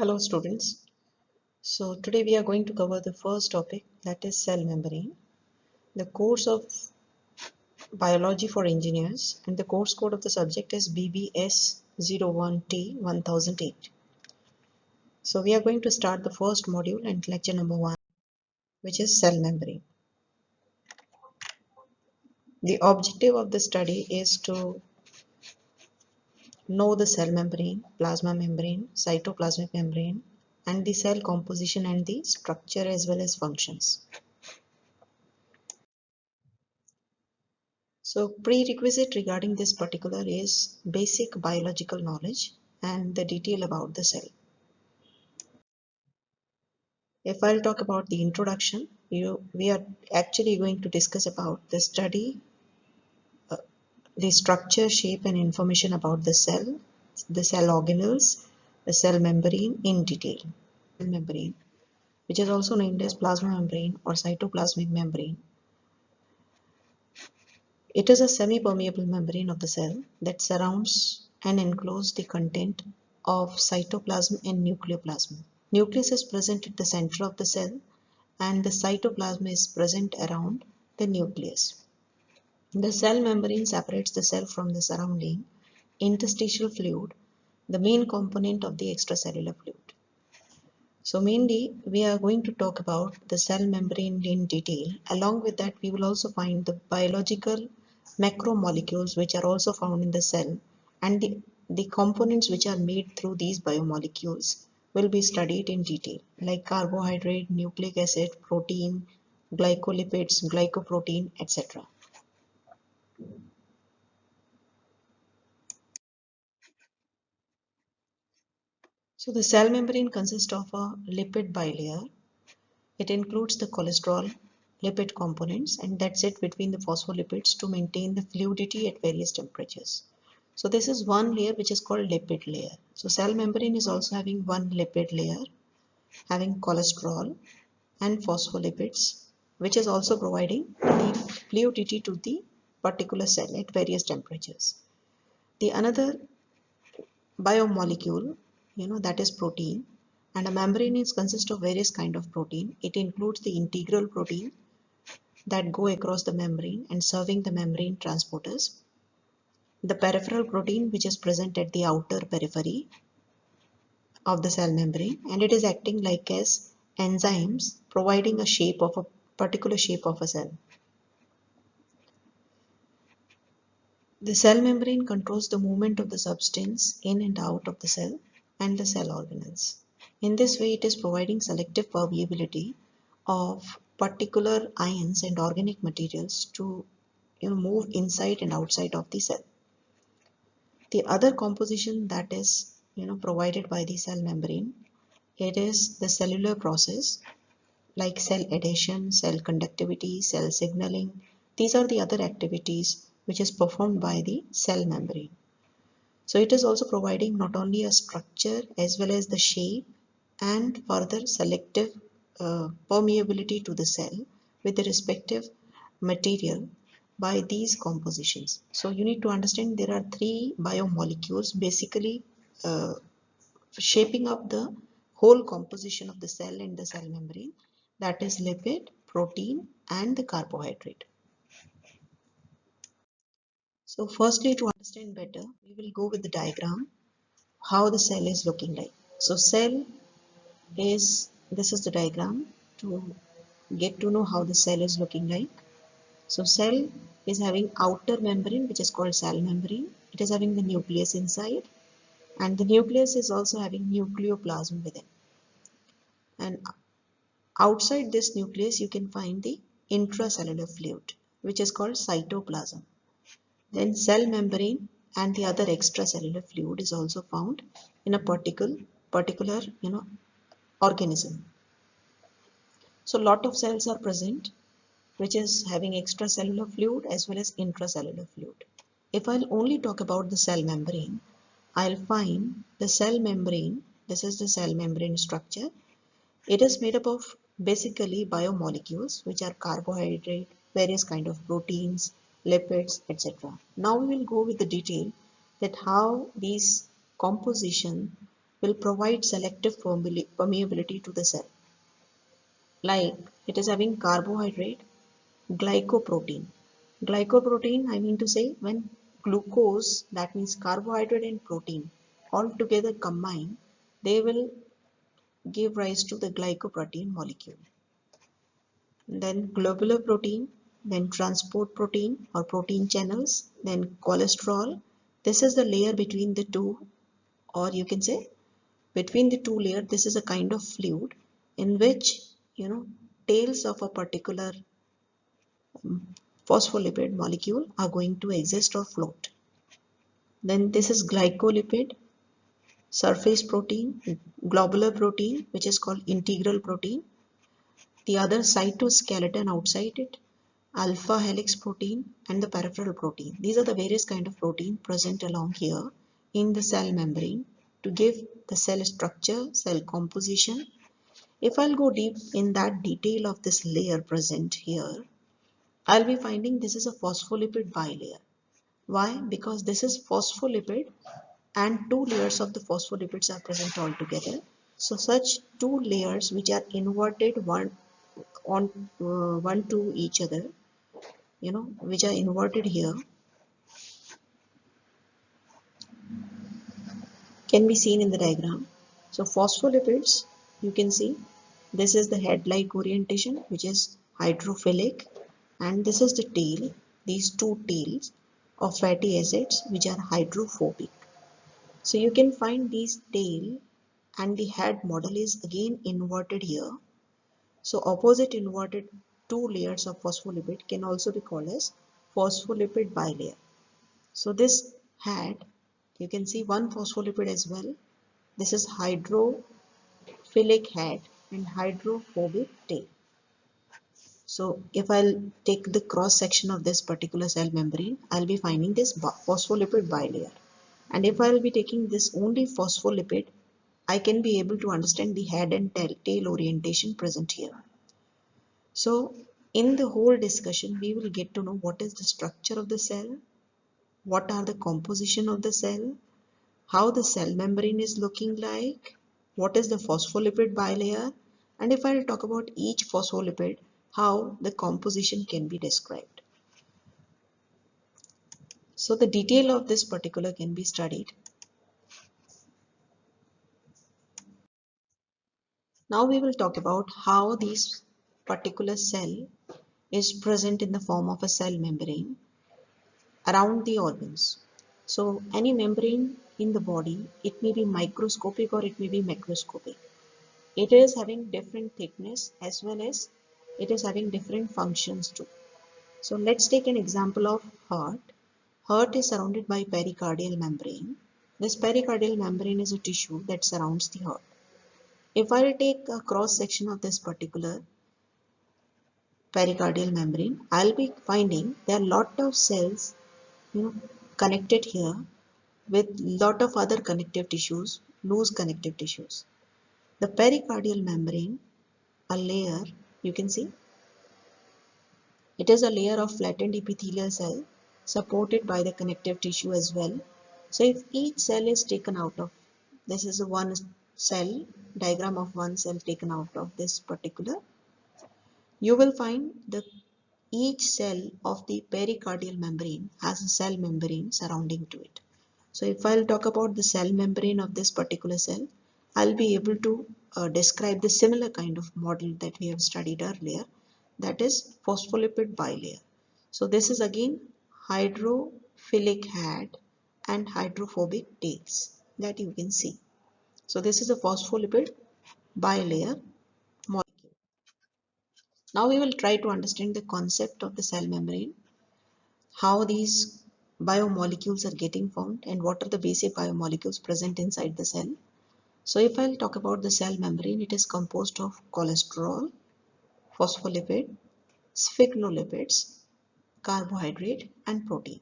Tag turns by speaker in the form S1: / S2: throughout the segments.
S1: Hello students. So today we are going to cover the first topic, that is cell membrane, the course of biology for engineers, and the course code of the subject is BBS01T1008. So we are going to start the first module and lecture number 1, which is cell membrane. The objective of the study is to know the cell membrane, plasma membrane, cytoplasmic membrane, and the cell composition and the structure as well as functions. So prerequisite regarding this particular is basic biological knowledge and the detail about the cell. If I'll talk about the introduction, we are actually going to discuss about the study, the structure, shape and information about the cell organelles, the cell membrane in detail. Cell membrane, which is also named as plasma membrane or cytoplasmic membrane. It is a semi-permeable membrane of the cell that surrounds and encloses the content of cytoplasm and nucleoplasm. Nucleus is present at the center of the cell and the cytoplasm is present around the nucleus. The cell membrane separates the cell from the surrounding interstitial fluid, the main component of the extracellular fluid. So mainly we are going to talk about the cell membrane in detail. Along with that, we will also find the biological macromolecules which are also found in the cell, and the components which are made through these biomolecules will be studied in detail, like carbohydrate, nucleic acid, protein, glycolipids, glycoprotein, etc. So the cell membrane consists of a lipid bilayer. It includes the cholesterol, lipid components, and that's it between the phospholipids to maintain the fluidity at various temperatures. So this is one layer which is called lipid layer. So cell membrane is also having one lipid layer having cholesterol and phospholipids, which is also providing the fluidity to the particular cell at various temperatures. The another biomolecule, that is protein, and a membrane is consist of various kind of protein. It includes the integral protein that go across the membrane and serving the membrane transporters, the peripheral protein which is present at the outer periphery of the cell membrane, and it is acting like as enzymes providing a shape of a particular shape of a cell. The cell membrane controls the movement of the substance in and out of the cell and the cell organelles. In this way, it is providing selective permeability of particular ions and organic materials to move inside and outside of the cell. The other composition that is provided by the cell membrane, it is the cellular process like cell adhesion, cell conductivity, cell signaling. These are the other activities which is performed by the cell membrane. So it is also providing not only a structure as well as the shape and further selective permeability to the cell with the respective material by these compositions. So you need to understand there are three biomolecules basically shaping up the whole composition of the cell and the cell membrane, that is lipid, protein and the carbohydrate. So firstly, to understand better, we will go with the diagram how the cell is looking like. So cell is, this is the diagram to get to know how the cell is looking like. So cell is having outer membrane which is called cell membrane. It is having the nucleus inside, and the nucleus is also having nucleoplasm within. And outside this nucleus you can find the intracellular fluid which is called cytoplasm. Then cell membrane and the other extracellular fluid is also found in a particular organism. So lot of cells are present which is having extracellular fluid as well as intracellular fluid. If I'll only talk about the cell membrane, I'll find the cell membrane, this is the cell membrane structure. It is made up of basically biomolecules which are carbohydrate, various kind of proteins, lipids, etc. Now we will go with the detail that how these composition will provide selective permeability to the cell. Like it is having carbohydrate, glycoprotein. Glycoprotein, I mean to say, when glucose, that means carbohydrate and protein, all together combine, they will give rise to the glycoprotein molecule. Then globular protein, then transport protein or protein channels, then cholesterol. This is the layer between the two, or you can say between the two layers. This is a kind of fluid in which, tails of a particular phospholipid molecule are going to exist or float. Then this is glycolipid, surface protein, globular protein, which is called integral protein. The other cytoskeleton outside it, alpha helix protein, and the peripheral protein. These are the various kind of protein present along here in the cell membrane to give the cell structure, cell composition. If I'll go deep in that detail of this layer present here, I'll be finding this is a phospholipid bilayer. Why? Because this is phospholipid and two layers of the phospholipids are present all together. So such two layers which are inverted one to each other, which are inverted here, can be seen in the diagram. So phospholipids, you can see this is the head-like orientation, which is hydrophilic, and this is the tail, these two tails of fatty acids which are hydrophobic. So you can find these tail and the head model is again inverted here. So opposite inverted two layers of phospholipid can also be called as phospholipid bilayer. So this head, you can see one phospholipid as well. This is hydrophilic head and hydrophobic tail. So if I'll take the cross section of this particular cell membrane, I'll be finding this phospholipid bilayer. And if I'll be taking this only phospholipid, I can be able to understand the head and tail orientation present here. So in the whole discussion, we will get to know what is the structure of the cell, what are the composition of the cell, how the cell membrane is looking like, what is the phospholipid bilayer, and if I'll talk about each phospholipid, how the composition can be described. So the detail of this particular can be studied. Now we will talk about how this particular cell is present in the form of a cell membrane around the organs. So any membrane in the body, it may be microscopic or it may be macroscopic. It is having different thickness as well as it is having different functions too. So let's take an example of heart. Heart is surrounded by pericardial membrane. This pericardial membrane is a tissue that surrounds the heart. If I take a cross section of this particular pericardial membrane, I'll be finding there are lot of cells, connected here with lot of other connective tissues, loose connective tissues. The pericardial membrane, a layer, you can see, it is a layer of flattened epithelial cell supported by the connective tissue as well. So if each cell is taken out of, this is a one cell, diagram of one cell taken out of this particular, you will find that each cell of the pericardial membrane has a cell membrane surrounding to it. So if I'll talk about the cell membrane of this particular cell, I'll be able to describe the similar kind of model that we have studied earlier, that is phospholipid bilayer. So this is again hydrophilic head and hydrophobic tails that you can see. So this is a phospholipid bilayer molecule. Now we will try to understand the concept of the cell membrane, how these biomolecules are getting formed and what are the basic biomolecules present inside the cell. So if I'll talk about the cell membrane, it is composed of cholesterol, phospholipid, sphingolipids, carbohydrate and protein.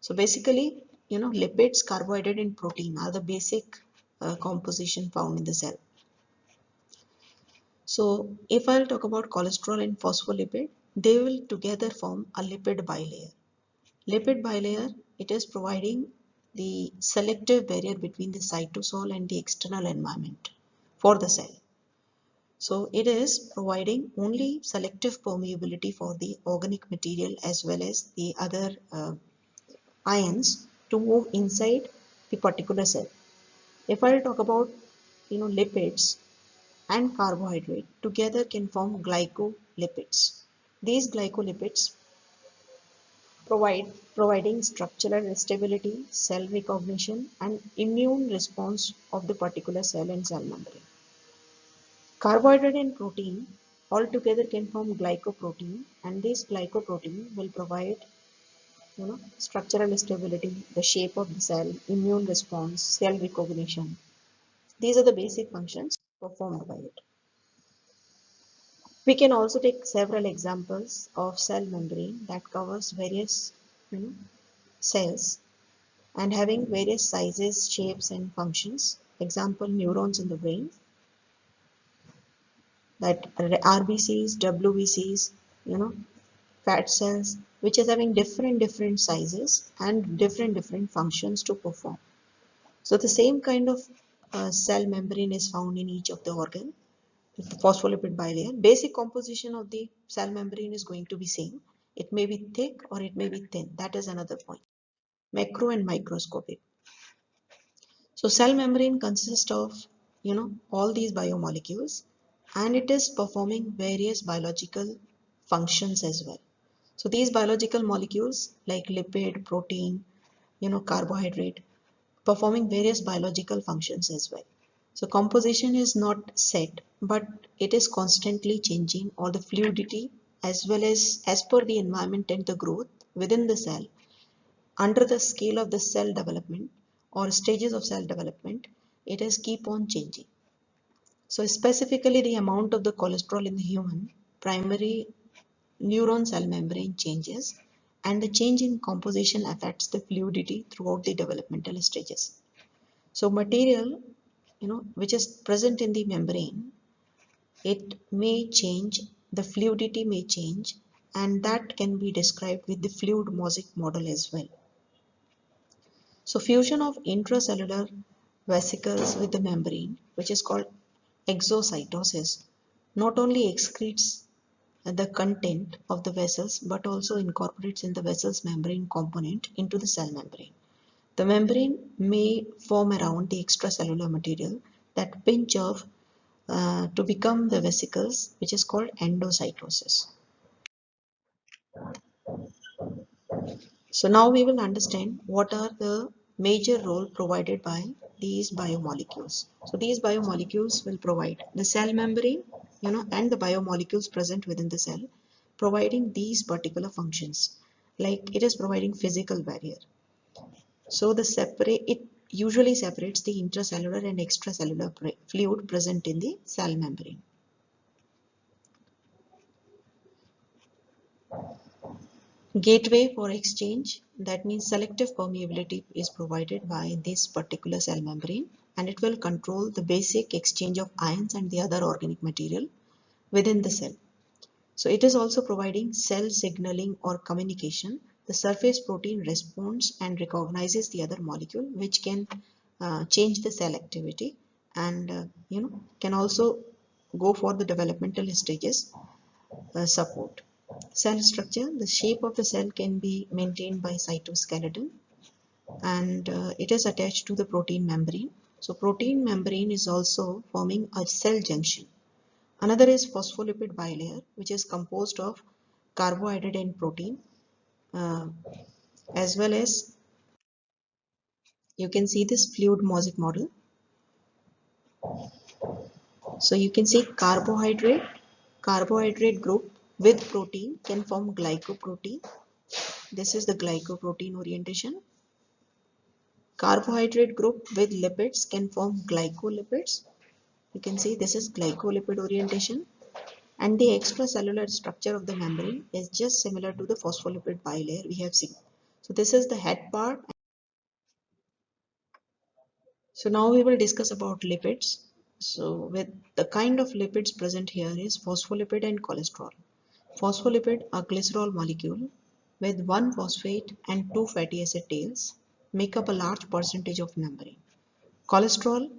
S1: So basically, lipids, carbohydrate and protein are the basic composition found in the cell. So if I'll talk about cholesterol and phospholipid, they will together form a lipid bilayer. Lipid bilayer, it is providing the selective barrier between the cytosol and the external environment for the cell. So it is providing only selective permeability for the organic material as well as the other ions to move inside the particular cell. If I talk about lipids and carbohydrate together can form glycolipids. These glycolipids providing structural stability, cell recognition, and immune response of the particular cell and cell membrane. Carbohydrate and protein all together can form glycoprotein, and this glycoprotein will provide structural stability, the shape of the cell, immune response, cell recognition. These are the basic functions performed by it. We can also take several examples of cell membrane that covers various cells and having various sizes, shapes and functions. Example, neurons in the brain, that RBCs, WBCs, fat cells, which is having different sizes and different functions to perform. So the same kind of cell membrane is found in each of the organ. The phospholipid bilayer. Basic composition of the cell membrane is going to be same. It may be thick or it may be thin. That is another point. Macro and microscopic. So cell membrane consists of all these biomolecules, and it is performing various biological functions as well. So these biological molecules like lipid, protein, carbohydrate, performing various biological functions as well. So composition is not set, but it is constantly changing, or the fluidity as well as per the environment and the growth within the cell under the scale of the cell development or stages of cell development, it is keep on changing. So specifically the amount of the cholesterol in the human primary neuron cell membrane changes, and the change in composition affects the fluidity throughout the developmental stages. So material which is present in the membrane, it may change, the fluidity may change, and that can be described with the fluid mosaic model as well. So fusion of intracellular vesicles with the membrane, which is called exocytosis, not only excretes the content of the vessels but also incorporates in the vessel's membrane component into the cell membrane. The membrane may form around the extracellular material that pinch off to become the vesicles, which is called endocytosis. So now we will understand what are the major role provided by these biomolecules. So these biomolecules will provide the cell membrane, and the biomolecules present within the cell, providing these particular functions. Like it is providing physical barrier. So it usually separates the intracellular and extracellular fluid present in the cell membrane. Gateway for exchange, that means selective permeability is provided by this particular cell membrane, and it will control the basic exchange of ions and the other organic material within the cell. So it is also providing cell signaling or communication. The surface protein responds and recognizes the other molecule, which can change the cell activity, and can also go for the developmental stages support. Cell structure, the shape of the cell can be maintained by cytoskeleton, and it is attached to the protein membrane. So protein membrane is also forming a cell junction. Another is phospholipid bilayer, which is composed of carbohydrate and protein, uh, as well as you can see this fluid mosaic model. So you can see carbohydrate group with protein can form glycoprotein. This is the glycoprotein orientation. Carbohydrate group with lipids can form glycolipids. You can see this is glycolipid orientation, and the extracellular structure of the membrane is just similar to the phospholipid bilayer we have seen. So this is the head part. So now we will discuss about lipids. So with the kind of lipids present here is phospholipid and cholesterol. Phospholipid, a glycerol molecule with one phosphate and two fatty acid tails. make up a large percentage of membrane. Cholesterol,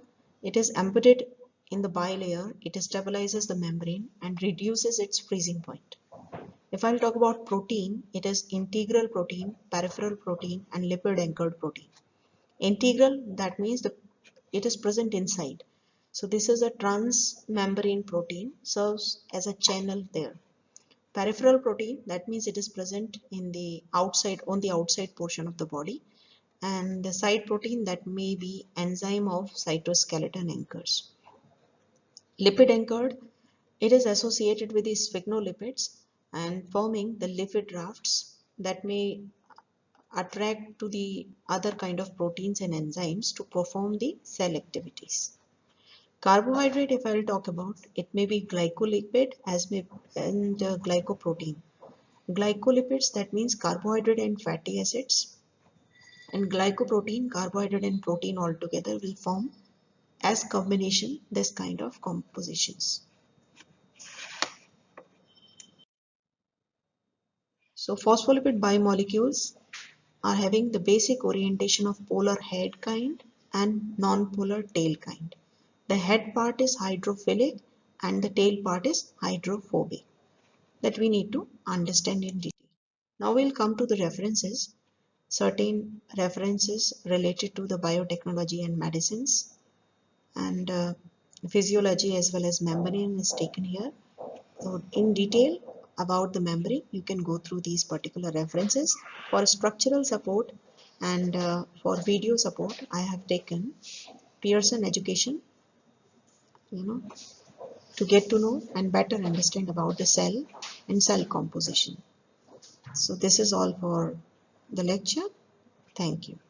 S1: it is embedded in the bilayer, it stabilizes the membrane and reduces its freezing point. If I'll talk about protein, it is integral protein, peripheral protein and lipid anchored protein. Integral, that means it is present inside. So this is a transmembrane protein, serves as a channel there. Peripheral protein, that means it is present in the outside, on the outside portion of the body. And the side protein, that may be enzyme of cytoskeleton anchors. Lipid anchored, it is associated with the sphygmolipids and forming the lipid rafts that may attract to the other kind of proteins and enzymes to perform the cell activities. Carbohydrate, if I will talk about, it may be glycolipid as may and glycoprotein. Glycolipids, that means carbohydrate and fatty acids, and glycoprotein, carbohydrate and protein all together will form as combination this kind of compositions. So phospholipid biomolecules are having the basic orientation of polar head kind and non-polar tail kind. The head part is hydrophilic and the tail part is hydrophobic, that we need to understand in detail. Now we'll come to the references, certain references related to the biotechnology and medicines, and physiology as well as membrane is taken here. So in detail about the membrane, you can go through these particular references. For structural support and for video support, I have taken Pearson Education, to get to know and better understand about the cell and cell composition. So this is all for the lecture. Thank you.